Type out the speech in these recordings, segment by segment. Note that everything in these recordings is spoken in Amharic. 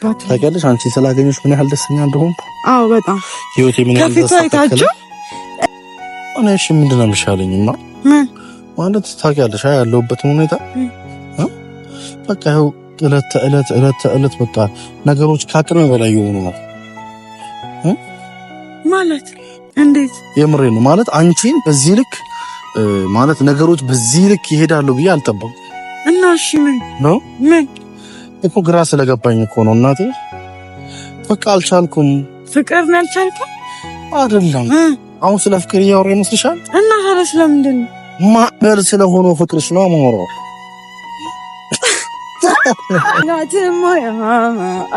ታውቂያለሽ አንቺ ስላገኘሽ ምን ያህል ደስተኛ እንደሆንኩ? አዎ በጣም ህይወቴ ምን ያህል ደስተኛ እሺ ምንድነው የሚሻለኝማ? ማለት ታውቂያለሽ ያለሁበትን ሁኔታ በቃ ይኸው እለት በቃ ነገሮች ከአቅሜ በላይ የሆኑ ነው። ማለት እንዴት? የምሬን ነው። ማለት አንቺን በዚህ ልክ ማለት ነገሮች በዚህ ልክ ይሄዳሉ ብዬ አልጠበቅኩም። እና እሺ ምን ነው እኮ ግራ ስለገባኝ እኮ ነው እናቴ። በቃ አልቻልኩም። ፍቅር ነው ያልቻልኩም አይደለም። አሁን ስለ ፍቅር እያወራን ይመስልሻል? እና ታዲያ ስለምንድን ነው? ማዕበል ስለሆነው ፍቅርሽ ነው የማወራው። ናትም ወይ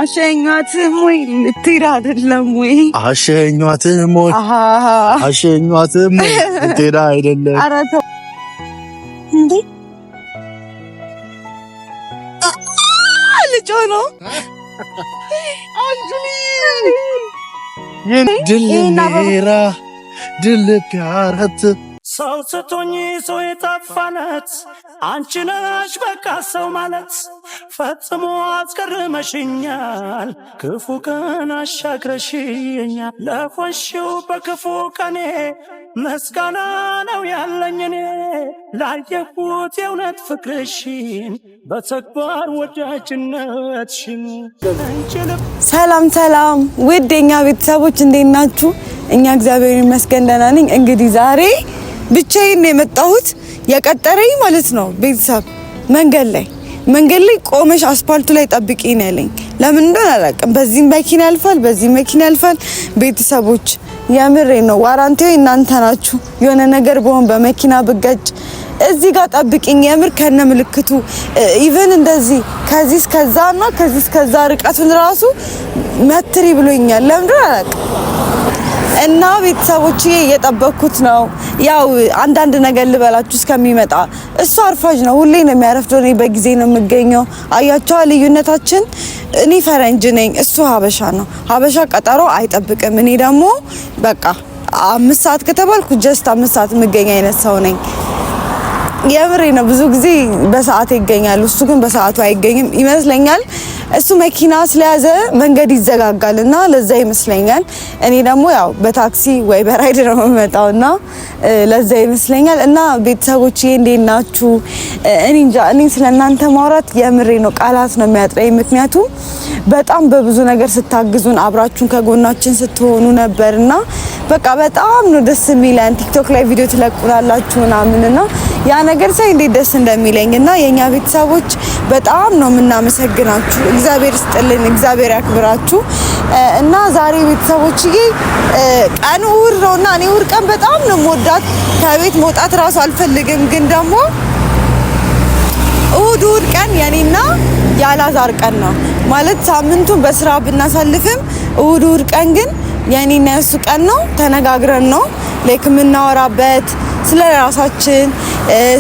አሸኛትም ወይ ልትሄድ አይደለም ወይ? አሸኛትም ወይ ልትሄድ አይደለም? ኧረ ተው እንዴ! ልጆ ነው ድል ፒያረት ሰው ስቶኝ ሰው የታፋነት አንቺ ነሽ በቃ ሰው ማለት ፈጽሞ አስገርመሽኛል። ክፉ ቀን አሻግረሽኛል። ለሆንሽው በክፉ ቀኔ ምስጋና ነው ያለኝ እኔ ላየሁት የእውነት ፍቅርሽን በተግባር ወዳጅነትሽን። ሰላም ሰላም ውድ የኛ ቤተሰቦች እንዴት ናችሁ? እኛ እግዚአብሔር ይመስገን ደህና ነኝ። እንግዲህ ዛሬ ብቻዬን ነው የመጣሁት። የቀጠረኝ ማለት ነው ቤተሰብ መንገድ ላይ ቆመሽ አስፓልቱ ላይ ጠብቂኝ ነው ያለኝ። ለምን እንደሆነ አላውቅም። በዚህ መኪና ያልፋል፣ በዚህ መኪና ያልፋል። ቤተሰቦች የምሬ ነው። ዋራንቲው እናንተ ናችሁ። የሆነ ነገር በሆን በመኪና ብገጭ እዚህ ጋር ጠብቂኝ የምር ከነ ምልክቱ ኢቭን እንደዚህ ከዚህ እስከዛና ከዚህ እስከዛ ርቀቱን ራሱ መትሪ ብሎኛል። ለምን እንደሆነ አላውቅም። እና ቤተሰቦቼ እየጠበኩት ነው። ያው አንዳንድ ነገር ልበላችሁ እስከሚመጣ። እሱ አርፋጅ ነው፣ ሁሌ ነው የሚያረፍደው። እኔ በጊዜ ነው የምገኘው። አያቸው ልዩነታችን። እኔ ፈረንጅ ነኝ፣ እሱ ሀበሻ ነው። ሀበሻ ቀጠሮ አይጠብቅም። እኔ ደግሞ በቃ 5 ሰዓት ከተባልኩ ጀስት 5 ሰዓት የምገኝ አይነት ሰው ነኝ። የምሬ ነው። ብዙ ጊዜ በሰዓት ይገኛል፣ እሱ ግን በሰዓቱ አይገኝም ይመስለኛል። እሱ መኪና ስለያዘ መንገድ ይዘጋጋልና ለዛ ይመስለኛል። እኔ ደግሞ ያው በታክሲ ወይ በራይድ ነው የምመጣውና ለዛ ይመስለኛል። እና ቤተሰቦቼ እንዴት ናችሁ? እኔ እንጃ እኔ ስለናንተ ማውራት የምሬ ነው ቃላት ነው የሚያጥረኝ። ምክንያቱም በጣም በብዙ ነገር ስታግዙን አብራችሁን ከጎናችን ስትሆኑ ነበርና በቃ በጣም ነው ደስ የሚለን። ቲክቶክ ላይ ቪዲዮ ትለቁላላችሁ ምናምንና ያ ነገር ሳይ እንዴት ደስ እንደሚለኝና የኛ ቤተሰቦች በጣም ነው የምናመሰግናችሁ። እግዚአብሔር ይስጥልን፣ እግዚአብሔር ያክብራችሁ። እና ዛሬ ቤተሰቦችዬ ቀኑ እሑድ ነውና እኔ እሑድ ቀን በጣም ነው የምወዳት። ከቤት መውጣት ራሱ አልፈልግም። ግን ደግሞ እሑድ ቀን የኔና ያላዛር ቀን ነው ማለት ሳምንቱን በስራ ብናሳልፍም እሑድ ቀን ግን የኔና የሱ ቀን ነው። ተነጋግረን ነው ላይክ የምናወራበት ስለ ራሳችን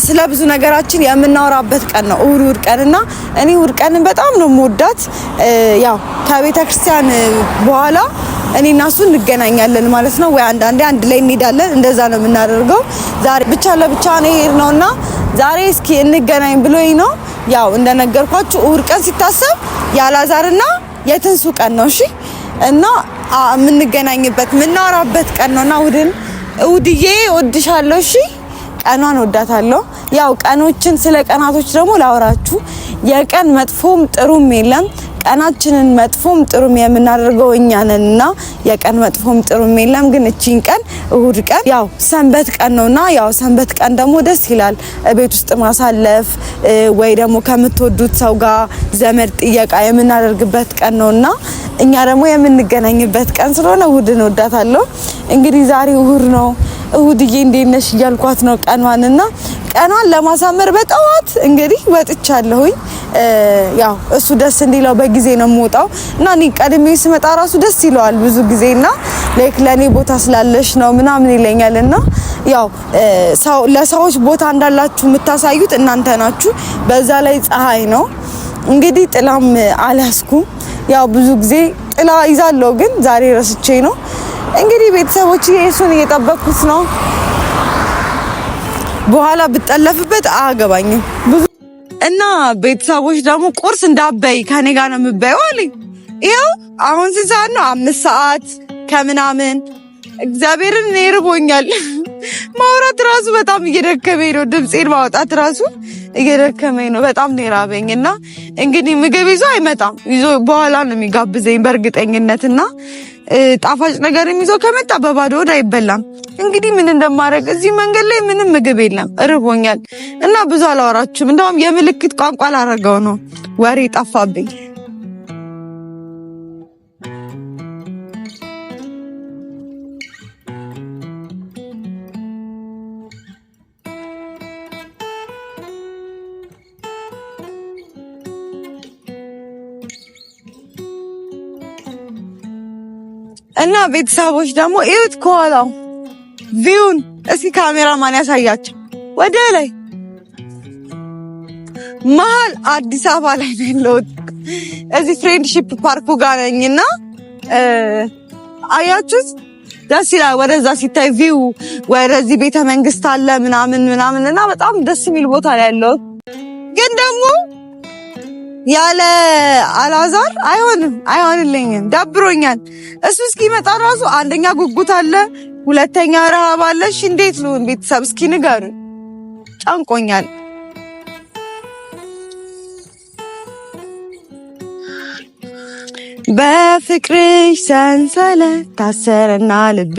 ስለ ብዙ ነገራችን የምናወራበት ቀን ነው እሑድ ቀንና እኔ እሑድ ቀንን በጣም ነው የምወዳት። ያው ከቤተ ክርስቲያን በኋላ እኔና እሱ እንገናኛለን ማለት ነው። ወይ አንዳንዴ አንድ ላይ እንሄዳለን። እንደዛ ነው የምናደርገው። ዛሬ ብቻ ለብቻ ነው የሄድነውና ዛሬ እስኪ እንገናኝ ብሎኝ ነው። ያው እንደነገርኳችሁ እሑድ ቀን ሲታሰብ ያላዛርና የትንሱ ቀን ነው። እሺ እና የምንገናኝበት የምናወራበት ቀን ነውና እሑድዬ እወድሻለሁ። እሺ ቀኗን ወዳታለሁ። ያው ቀኖችን ስለ ቀናቶች ደግሞ ላወራችሁ። የቀን መጥፎም ጥሩም የለም። ቀናችንን መጥፎም ጥሩም የምናደርገው እኛ ነንና የቀን መጥፎም ጥሩም የለም። ግን እቺን ቀን እሑድ ቀን ያው ሰንበት ቀን ነውና ያው ሰንበት ቀን ደግሞ ደስ ይላል ቤት ውስጥ ማሳለፍ ወይ ደግሞ ከምትወዱት ሰው ጋር ዘመድ ጥየቃ የምናደርግበት ቀን ነውና እኛ ደግሞ የምንገናኝበት ቀን ስለሆነ እሑድን ወዳታለሁ። እንግዲህ ዛሬ እሑድ ነው። እሑድዬ እንዴት ነሽ እያልኳት ነው ቀኗንና ቀኗን ለማሳመር በጠዋት እንግዲህ ወጥቻለሁኝ። ያው እሱ ደስ እንዲለው በጊዜ ነው የምወጣው እና እኔ ቀድሜ ስመጣ ራሱ ደስ ይለዋል ብዙ ጊዜና ላይክ ለኔ ቦታ ስላለሽ ነው ምናምን ይለኛልና ያው ለሰዎች ቦታ እንዳላችሁ የምታሳዩት እናንተ ናችሁ። በዛ ላይ ፀሐይ ነው እንግዲህ ጥላም አልያዝኩም። ያው ብዙ ጊዜ ጥላ ይዛለሁ ግን ዛሬ ረስቼ ነው። እንግዲህ ቤተሰቦች እሱን እየጠበቅኩት ነው። በኋላ ብጠለፍበት አያገባኝም። እና ቤተሰቦች ደግሞ ቁርስ እንዳበይ ከኔ ጋር ነው የምበየው አለኝ። ይኸው አሁን ስንት ነው? 5 ሰዓት ከምናምን። እግዚአብሔርን እኔ ርቦኛል። ማውራት ራሱ በጣም እየደከመኝ ነው። ድምጼን ማውጣት ራሱ እየደከመኝ ነው። በጣም ነው የራበኝ እና እንግዲህ ምግብ ይዞ አይመጣም። ይዞ በኋላ ነው የሚጋብዘኝ በእርግጠኝነትና ጣፋጭ ነገር ይዞ ከመጣ በባዶ ሆድ አይበላም። እንግዲህ ምን እንደማደርግ እዚህ መንገድ ላይ ምንም ምግብ የለም። ርቦኛል እና ብዙ አላወራችሁም። እንደውም የምልክት ቋንቋ ላደርገው ነው። ወሬ ጠፋብኝ። እና ቤተሰቦች ደግሞ እዩት ከኋላው ቪውን። እስኪ ካሜራማን ያሳያቸው ወደ ላይ። መሀል አዲስ አበባ ላይ ነው ያለሁት። እዚህ ፍሬንድሺፕ ፓርኩ ጋር ነኝና አያችሁት? ደስ ይላል። ወደዛ ሲታይ ቪው ወደዚህ ቤተ መንግስት አለ ምናምን እና በጣም ደስ የሚል ቦታ ላይ ያለው ግን ደግሞ ያለ አላዛር አይሆንልኝም። ደብሮኛል። እሱ እስኪመጣ ራሱ አንደኛ ጉጉት አለ፣ ሁለተኛ ረሃብ አለሽ። እንዴት ነው ቤተሰብ እስኪ ንገሩኝ። ጨንቆኛል። በፍቅርሽ ሰንሰለት ታሰረና ልቤ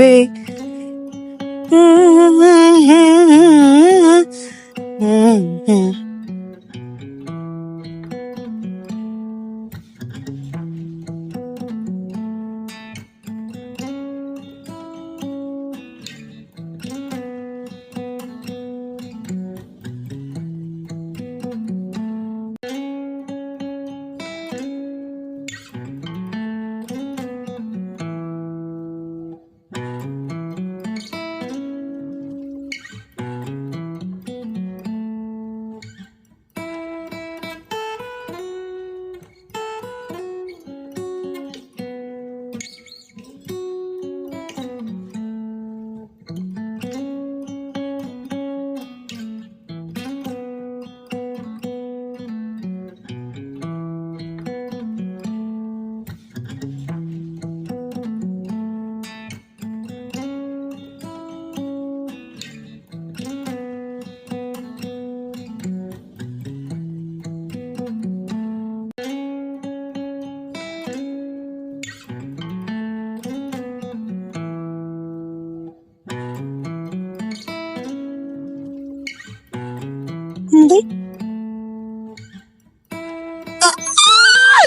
እንዴ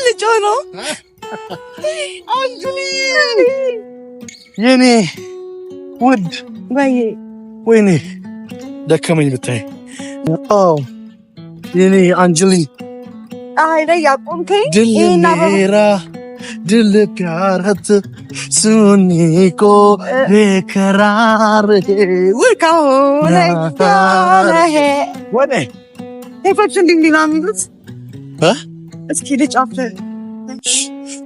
ልጆ ነው አንጁሊ የኔ ውድ ባዬ ወይኔ ደከመኝ ብታይ። የኔ አንጁሊ አይ ላይ ያቆምከኝ ድልሜራ ድል ፕያረት ሱኒኮ ቤከራር ወካው ላይ ታረሄ ወኔ ቴፎች እንዲና የሚሉት እስኪ ልጫፍ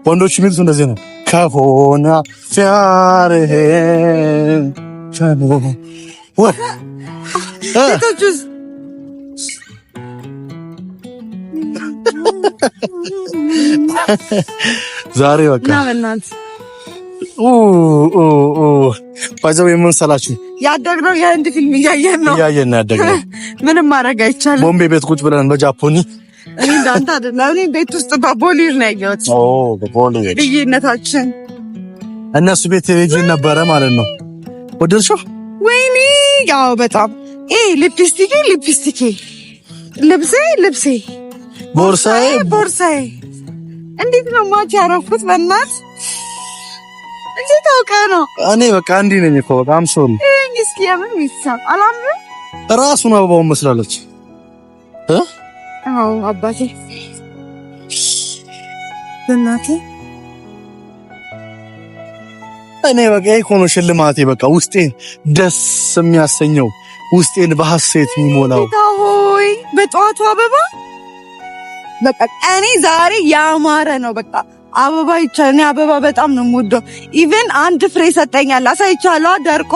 ወንዶች የሚሉት እንደዚህ ነው። ከሆነ ፊያርሄ ቻኑ ሴቶቹስ ዛሬ በቃ ናበናት ባይዘው የምንሰላችሁ ያደግነው የህንድ ፊልም እያየን ያደግነው ምንም ማድረግ አይቻልም። ቦምቤ ቤት ቁጭ ብለን በጃፖኒ እኔ እንዳንተ አይደለም። እኔ ቤት ውስጥ በቦሊር ነው ያየሁት። በቦሊር ልዩነታችን እነሱ ቤት ሄጄ ነበረ ማለት ነው። ወደድሽው? ወይኔ ያው በጣም ሊፕስቲኬ ልብሴ ቦርሳዬ እንዴት ነው ማች ያረኩት? በእናት እንዴት አውቀህ ነው? እኔ በቃ እንዲህ ነኝ እኮ በቃ አምሶል እስኪ የምን ይሳብ አላምንም። ራሱን አበባውን መስላለች አባቴ በእናቴ እኔ በቃ ኢኮኖ ሽልማቴ በቃ ውስጤን ደስ የሚያሰኘው ውስጤን በሐሴት የሚሞላው ሆይ በጠዋቱ አበባ በቃ እኔ ዛሬ ያማረ ነው። በቃ አበባ ይቻላል። እኔ አበባ በጣም ነው የምወደው። ኢቭን አንድ ፍሬ ሰጠኛል አሳይቻለሁ። ደርቆ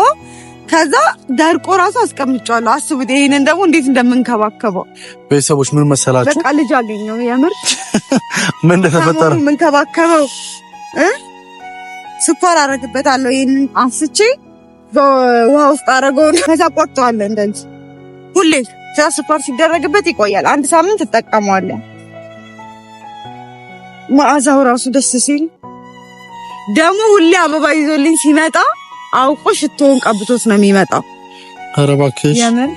ከዛ ደርቆ ራሱ አስቀምጫለሁ። አስቡት ይሄንን ደግሞ እንዴት እንደምንከባከበው። ቤተሰቦች ምን መሰላችሁ? በቃ ልጅ አገኘው የምር ምን እንደተፈጠረ የምንከባከበው ስኳር አደርግበታለሁ። ይሄንን አንስቼ በውሃ ውስጥ አደረገውና ከዛ ቆርጠዋለሁ። እንደዚህ ሁሌ ስኳር ሲደረግበት ይቆያል። 1 ሳምንት ተጠቀመዋለሁ። መዓዛው ራሱ ደስ ሲል ደግሞ ሁሌ አበባ ይዞልኝ ሲመጣ አውቆ ሽቶውን ቀብቶት ነው የሚመጣው። ኧረ እባክሽ የምር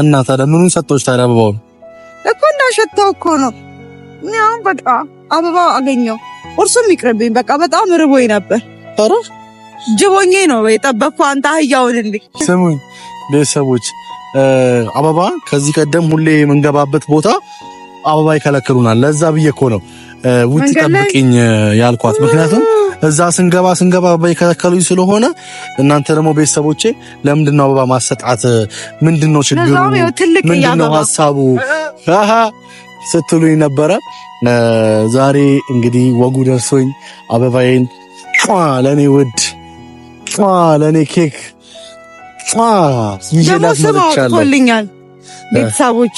እና ታዲያ ምኑን ሰጥቶሽ ታዲያ? አበባውን እኮ እንዳሸታው እኮ ነው። ያው በቃ አበባ አገኘው። ቁርሱም ይቅርብኝ በቃ በጣም ርቦኝ ነበር። ኧረ ጅቦኜ ነው የጠበቅኩ። አንተ አህያውንልኝ። ስሙኝ ቤተሰቦች፣ አበባ ከዚህ ቀደም ሁሌ የምንገባበት ቦታ አበባ ይከለክሉናል። ለዛ ብዬ እኮ ነው ውጪ ጠብቂኝ ያልኳት። ምክንያቱም እዛ ስንገባ አበባ ይከለከሉኝ ስለሆነ እናንተ ደግሞ ቤተሰቦቼ ለምንድነው አበባ ማሰጣት? ምንድነው ችግሩ? ምንድነው ሐሳቡ? ስትሉኝ ነበረ። ዛሬ እንግዲህ ወጉ ደርሶኝ አበባዬን ለኔ ውድ ለኔ ኬክ ይዤላት መጥቻለሁ። ቤተሰቦች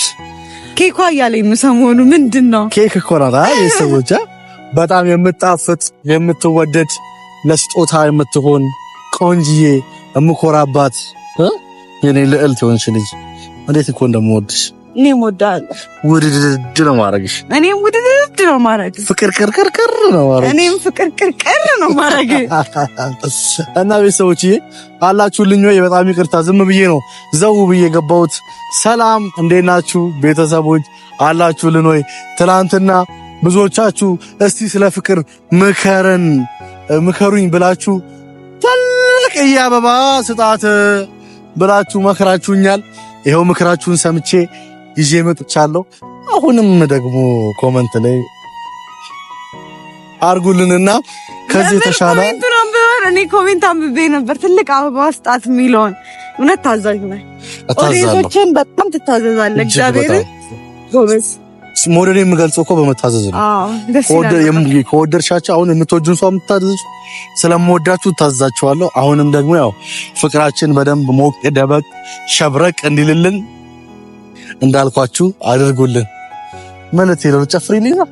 ኬኳ እያለኝ ነው ሰሞኑ። ምንድነው ኬክ እኮ ናት ቤተሰቦች። በጣም የምጣፍጥ የምትወደድ ለስጦታ የምትሆን ቆንጂዬ የምኮራባት የኔ ልዕልት የሆንሽ ልጅ እንዴት እኮ እንደምወድሽ። እኔም እወዳለሁ። ውድድድ ነው ማረግሽ። እኔም ውድድድ ነው ማረግ። ፍቅር ቅርቅር ነው ማረግ። እኔም ፍቅር ቅርቅር ነው ማረግ። እና ቤተሰቦችዬ አላችሁልኝ ወይ? በጣም ይቅርታ ዝም ብዬ ነው ዘው ብዬ ገባሁት። ሰላም እንዴት ናችሁ ቤተሰቦች? አላችሁልን ወይ? ትናንትና ብዙዎቻችሁ እስቲ ስለ ፍቅር ምከሩኝ ብላችሁ ትልቅ አበባ ስጣት ብላችሁ መከራችሁኛል። ይሄው ምክራችሁን ሰምቼ ይዤ መጥቻለሁ። አሁንም ደግሞ ኮሜንት ላይ አርጉልንና ከዚህ ተሻለ እኔ ኮሜንት አንብቤ ነበር። ትልቅ አበባ ስጣት የሚለውን እውነት ታዛዥ ነኝ። ኦዲየንሶችን በጣም ትታዘዛለህ። እግዚአብሔር ጎበዝ። ሞዴል የምገልጸው እኮ በመታዘዝ ነው። ከወደድሻቸው አሁን የምትወጁን ሰው የምታዘዙ ስለምወዳችሁ ታዛችኋለሁ። አሁንም ደግሞ ያው ፍቅራችን በደንብ ሞቅ ደበቅ ሸብረቅ እንዲልልን እንዳልኳችሁ አድርጉልን። ማለት ነው ጨፍሪልኝ ነው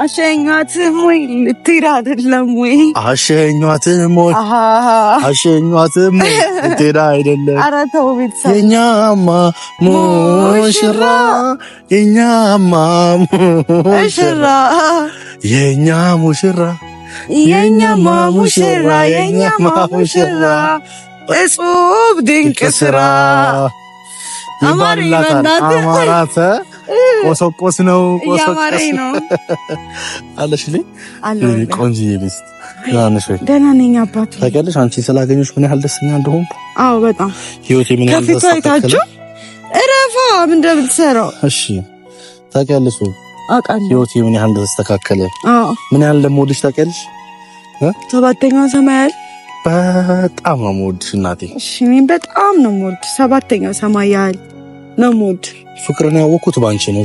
አሸኛትም ወይ ልትሄድ አይደለም ወይ? አሸኛትም ወይ ልትሄድ አይደለም? ኧረ ተው ቤተሰብ። የኛማ ሙሽራ የኛ ሙሽራ እጹብ ድንቅ ስራ አማራተ ቆሶቆስ ነው ያማረኝ ነው አለሽልኝ። ቆንጆዬ ልጅ ደህና ነኝ አባቱ። ታውቂያለሽ አንቺ ስላገኘሽ ምን ያህል ደስተኛ እንደሆንኩ። አዎ በጣም ህይወቴ ምን ያህል ደስተኛ እረፋ ምን እንደምትሰራው እሺ ታውቂያለሽ። አውቃለሁ ህይወቴ ምን ያህል እንደተስተካከለ። አዎ ምን ያህል እንደምወድሽ ታውቂያለሽ። ሰባተኛው ሰማይ ያህል በጣም ነው የምወድሽ እናቴ። እሺ እኔም በጣም ነው የምወድሽ። ሰባተኛው ሰማይ ያህል ነው የምወድሽ። ፍቅርን ያወቅኩት ባንቺ ነው።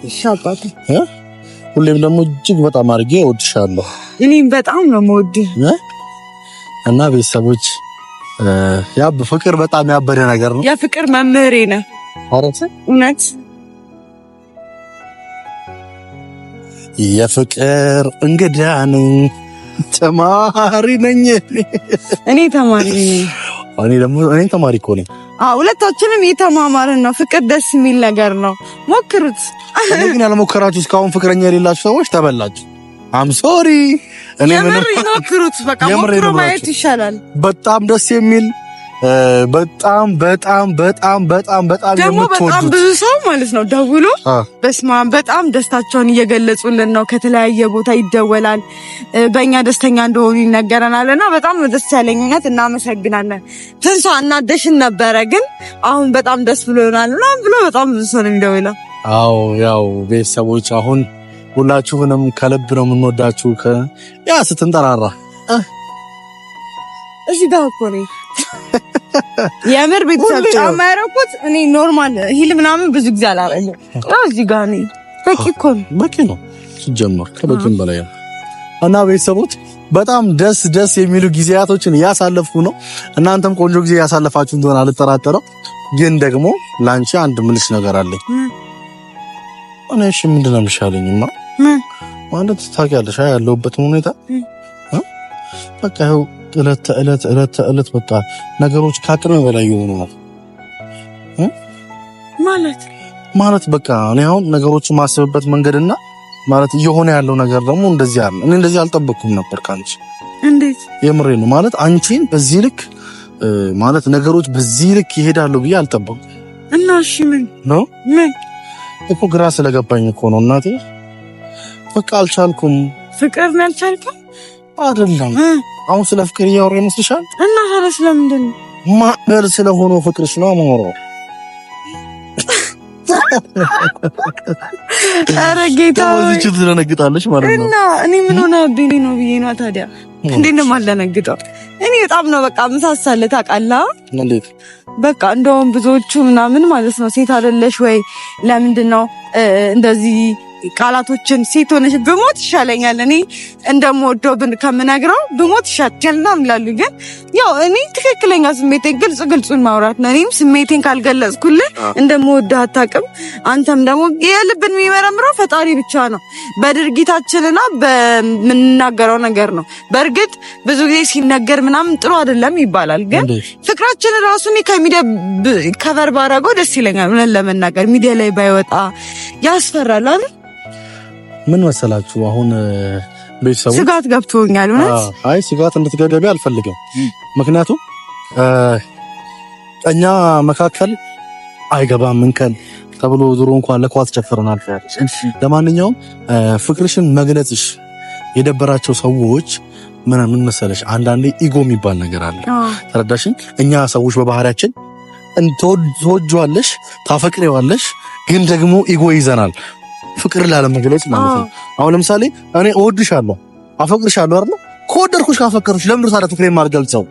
እሺ አባቴ ሁሌም ደግሞ እጅግ በጣም አድርጌ እወድሻለሁ። እኔም በጣም ነው የምወድህ። እና ቤተሰቦች ያ ፍቅር በጣም ያበደ ነገር ነው። የፍቅር መምህሬ ነህ። አረተ እውነት የፍቅር እንግዳ ነኝ ተማሪ ነኝ። እኔ ተማሪ ነኝ። እኔ ተማሪ እኮ ነኝ። ሁለታችንም የተማማርን ነው። ፍቅር ደስ የሚል ነገር ነው። ሞክሩት። እኔ ግን ያልሞከራችሁ እስካሁን ፍቅረኛ የሌላችሁ ሰዎች ተበላችሁ። አም ሶሪ። እኔ ምንም ሞክሩት። በቃ ሞክሩ ማየት ይሻላል። በጣም ደስ የሚል በጣም ደግሞ በጣም ብዙ ሰው ማለት ነው ደውሎ በስማ በጣም ደስታቸውን እየገለጹልን ነው። ከተለያየ ቦታ ይደወላል። በእኛ ደስተኛ እንደሆኑ ይነገረናልና በጣም ደስ ያለኝ እውነት እናመሰግናለን። ትንሷ እናደሽን ነበረ ግን አሁን በጣም ደስ ብሎናል ምናምን ብሎ በጣም ብዙ ሰው ነው የሚደውለው። አዎ ያው ቤተሰቦች አሁን ሁላችሁንም ከልብ ነው የምንወዳችሁ። ያ ስትንጠራራ እዚህ ጋር እኮ ነው የምር ቤተሰብ ጫማ ያደረኩት እኔ ኖርማል ሂል ምናምን ብዙ ጊዜ አላረግም። እዚህ ጋር ነው በቂ እኮ ነው። በቂ ነው ሲጀመር ከበቂም በላይ ነው። እና ቤተሰቦች በጣም ደስ የሚሉ ጊዜያቶችን ያሳለፍኩ ነው። እናንተም ቆንጆ ጊዜ ያሳለፋችሁ እንደሆነ አልጠራጠረም። ግን ደግሞ ላንቺ አንድ ምልሽ ነገር አለኝ። እሺ ምንድነው የሚሻለኝማ? ማለት ታውቂያለሽ ያለሁበትን ሁኔታ በቃ ይኸው እለት ተእለት በቃ ነገሮች ከአቅሜ በላይ ይሆናሉ። ማለት በቃ እኔ አሁን ነገሮችን ማስብበት መንገድና ማለት እየሆነ ያለው ነገር ደግሞ እንደዚህ አለ። እኔ እንደዚህ አልጠበቅኩም ነበር ካንቺ። እንዴት? የምሬ ነው። ማለት አንቺን በዚህ ልክ ማለት ነገሮች በዚህ ልክ ይሄዳሉ ብዬ አልጠበቅኩም። እና እሺ ምን ነው እኮ ግራ ስለገባኝ እኮ ነው እናቴ። በቃ አልቻልኩም። ፍቅር ነው ያልቻልከው? አይደለም አሁን ስለ ፍቅር እያወራ ይመስልሻል? እና ታዲያ ስለምንድን ነው? ማዕበል ስለሆነው ፍቅርሽ ነው የማወራው። ኧረ ጌታ ወይስ ትደነግጣለሽ ማለት ነው? እና እኔ ምን ሆነብኝ ነው ብዬ ነው ታዲያ። እንዴት ነው የማልደነግጠው? እኔ በጣም ነው በቃ ምሳሳለ ታውቃለህ። እንዴት በቃ እንደውም ብዙዎቹ ምናምን ማለት ነው ሴት አይደለሽ ወይ ለምንድን ነው እንደዚህ ቃላቶችን ሴት ሆነሽ ብሞት ይሻለኛል እኔ እንደምወደው ከምነግረው ብሞት ይሻለኛል ይላሉ። ግን ያው እኔ ትክክለኛ ስሜቴን ግልጹን ማውራት ነው። እኔም ስሜቴን ካልገለጽኩልህ እንደምወደው አታውቅም። አንተም ደግሞ የልብን የሚመረምረው ፈጣሪ ብቻ ነው፣ በድርጊታችንና በምንናገረው ነገር ነው። በእርግጥ ብዙ ጊዜ ሲነገር ምናምን ጥሩ አይደለም ይባላል። ግን ፍቅራችን ራሱ እኔ ከሚዲያ ከቨር ባረገው ደስ ይለኛል። ምን ለመናገር ሚዲያ ላይ ባይወጣ ያስፈራል አይደል? ምን መሰላችሁ አሁን ቤተሰቡ ስጋት ገብቶኛል። አይ ስጋት እንድትገደቢ አልፈልግም። ምክንያቱም እኛ መካከል አይገባም እንከን ተብሎ ዙሮ እንኳን ለኳስ ጨፍረናል። ለማንኛውም ፍቅርሽን መግለጽሽ የደበራቸው ሰዎች ምን መሰለሽ አንዳንዴ ኢጎ የሚባል ነገር አለ። ተረዳሽኝ? እኛ ሰዎች በባህሪያችን ትወጂዋለሽ፣ ታፈቅሪዋለሽ፣ ግን ደግሞ ኢጎ ይዘናል ፍቅር ላለመግለጽ ማለት ነው። አሁን ለምሳሌ እኔ እወድሻለሁ፣ አፈቅርሻለሁ አይደል? ከወደድኩሽ ካፈቀርኩሽ ለምን ታዲያ ፍቅሬን ማልገልጸው?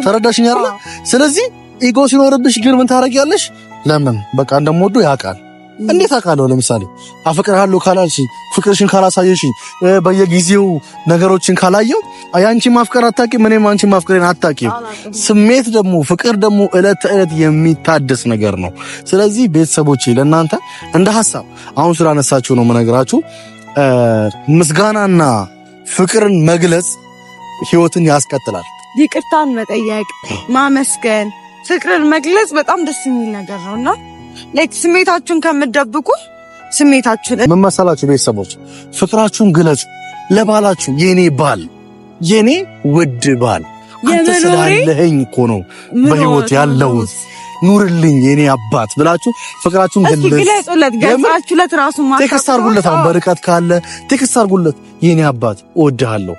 ተረዳሽኝ አይደል? ስለዚህ ኢጎ ሲኖርብሽ ግን ምን ታረጊያለሽ? ለምን በቃ እንደምወደው ያውቃል። እንዴት አውቃለሁ? ለምሳሌ አፈቅርሃለሁ ካላልሽኝ፣ ፍቅርሽን ካላሳየሽኝ፣ በየጊዜው ነገሮችን ካላየው ያንቺ ማፍቀር አታውቂም፣ እኔም አንቺ ማፍቀሬን አታውቂም። ስሜት ደግሞ ፍቅር ደግሞ እለት ተእለት የሚታደስ ነገር ነው። ስለዚህ ቤተሰቦቼ ለእናንተ እንደ ሐሳብ አሁን ስላነሳችሁ ነው የምነግራችሁ። ምስጋናና ፍቅርን መግለጽ ህይወትን ያስቀጥላል። ይቅርታን መጠየቅ፣ ማመስገን፣ ፍቅርን መግለጽ በጣም ደስ የሚል ነገር ነውና ስሜታችሁን ከምትደብቁ ስሜታችሁን ምን መሰላችሁ ቤተሰቦች፣ ፍቅራችሁን ግለጹ ለባላችሁ። የኔ ባል፣ የኔ ውድ ባል፣ አንተ ስላለኸኝ እኮ ነው በህይወት ያለሁት፣ ኑርልኝ የኔ አባት ብላችሁ ፍቅራችሁን ግለጹለት። ገጻችሁለት ራሱ ማሳሰብ ቴክስት አድርጉለት። አሁን በርቀት ካለ ቴክስት አድርጉለት። የኔ አባት እወድሃለሁ፣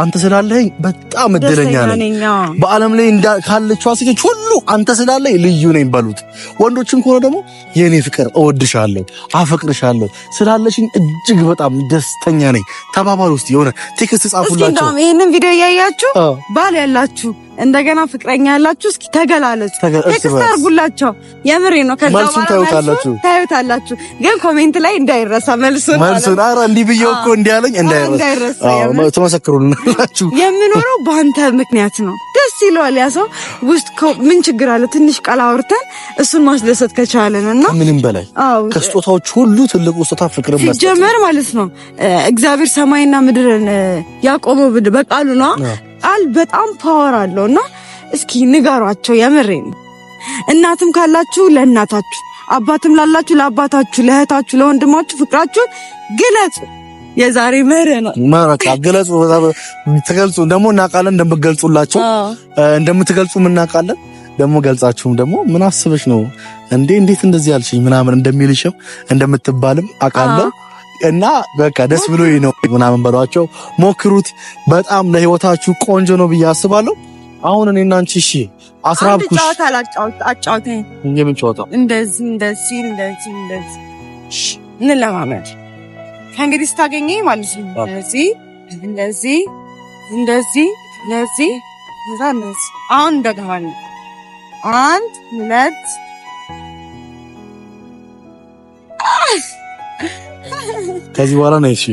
አንተ ስላለኝ በጣም እድለኛ ነኝ። በአለም ላይ ካለችው ሴቶች ሁሉ አንተ ስላለኝ ልዩ ነኝ በሉት። ወንዶችም ከሆነ ደግሞ የኔ ፍቅር እወድሻለሁ፣ አፈቅርሻለሁ፣ ስላለሽኝ እጅግ በጣም ደስተኛ ነኝ ተባባሉ። እስቲ የሆነ ቴክስት ጻፉላችሁ። እስኪ ይሄንን ቪዲዮ እያያችሁ ባል ያላችሁ እንደገና ፍቅረኛ ያላችሁ እስኪ ተገላለጹ፣ ቴክስት አድርጉላቸው። የምሬ ነው። ከዛ መልሱን ታዩታላችሁ። ግን ኮሜንት ላይ እንዳይረሳ መልሱን። ኧረ እንዲህ ብዬው እኮ እንዲህ አለኝ እንዳይረሳ። አዎ ተመሰክሩልናላችሁ። የምኖረው በአንተ ምክንያት ነው። ደስ ይለዋል ያ ሰው ውስጥ ምን ችግር አለ? ትንሽ ቃል አውርተን እሱን ማስደሰት ከቻለንና ምንም በላይ ከስጦታዎች ሁሉ ትልቁ ስጦታ ፍቅር መስጠት ሲጀመር ማለት ነው። እግዚአብሔር ሰማይና ምድርን ያቆመው በቃሉ ነው። ቃል በጣም ፓወር አለውና እስኪ ንገሯቸው። የምሬን እናትም ካላችሁ ለእናታችሁ፣ አባትም ላላችሁ ለአባታችሁ፣ ለእህታችሁ፣ ለወንድማችሁ ፍቅራችሁን ግለጹ። የዛሬ መርህ ነው። ማራካ ግለጹ። ተገልጹ ደግሞ እናውቃለን እንደምትገልጹላቸው እንደምትገልጹም እናውቃለን። ደግሞ ገልጻችሁም ደግሞ ምን አስበሽ ነው እንዴ እንዴት እንደዚህ ያልሽኝ ምናምን እንደሚልሽም እንደምትባልም አውቃለሁ። እና በቃ ደስ ብሎኝ ነው ምናምን በሏቸው። ሞክሩት። በጣም ለህይወታችሁ ቆንጆ ነው ብዬ አስባለሁ። አሁን እኔና አንቺ እሺ አስራብኩሽ አጫውተኝ። የምን ጨዋታ? እንደዚህ እንለማመድ ከእንግዲህ ስታገኘኝ ማለት ነው። እንደዚህ አሁን እንደገና 1 2 ከዚህ በኋላ ነው እሺ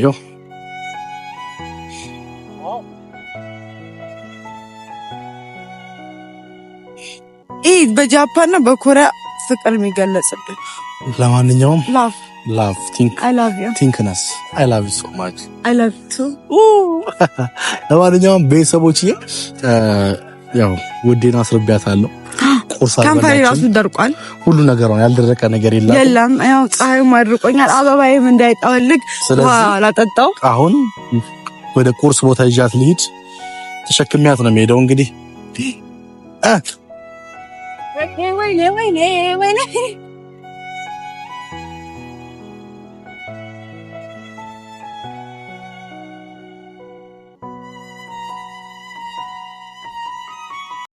በጃፓንና በኮሪያ ፍቅር የሚገለጽበት ለማንኛውም love I love you thinkness I love you so much I love you too ለማንኛውም ቤተሰቦችዬ ያው ውዴን አስረቢያታለሁ ካምፓኒ ራሱ ደርቋል ሁሉ ነገር ነው ያልደረቀ ነገር የለም ያው ፀሐይም አድርቆኛል አበባዬም እንዳይጣወልግ አላጠጣው አሁን ወደ ቁርስ ቦታ ይዣት ልሂድ ተሸክሚያት ነው የምሄደው እንግዲህ ወይኔ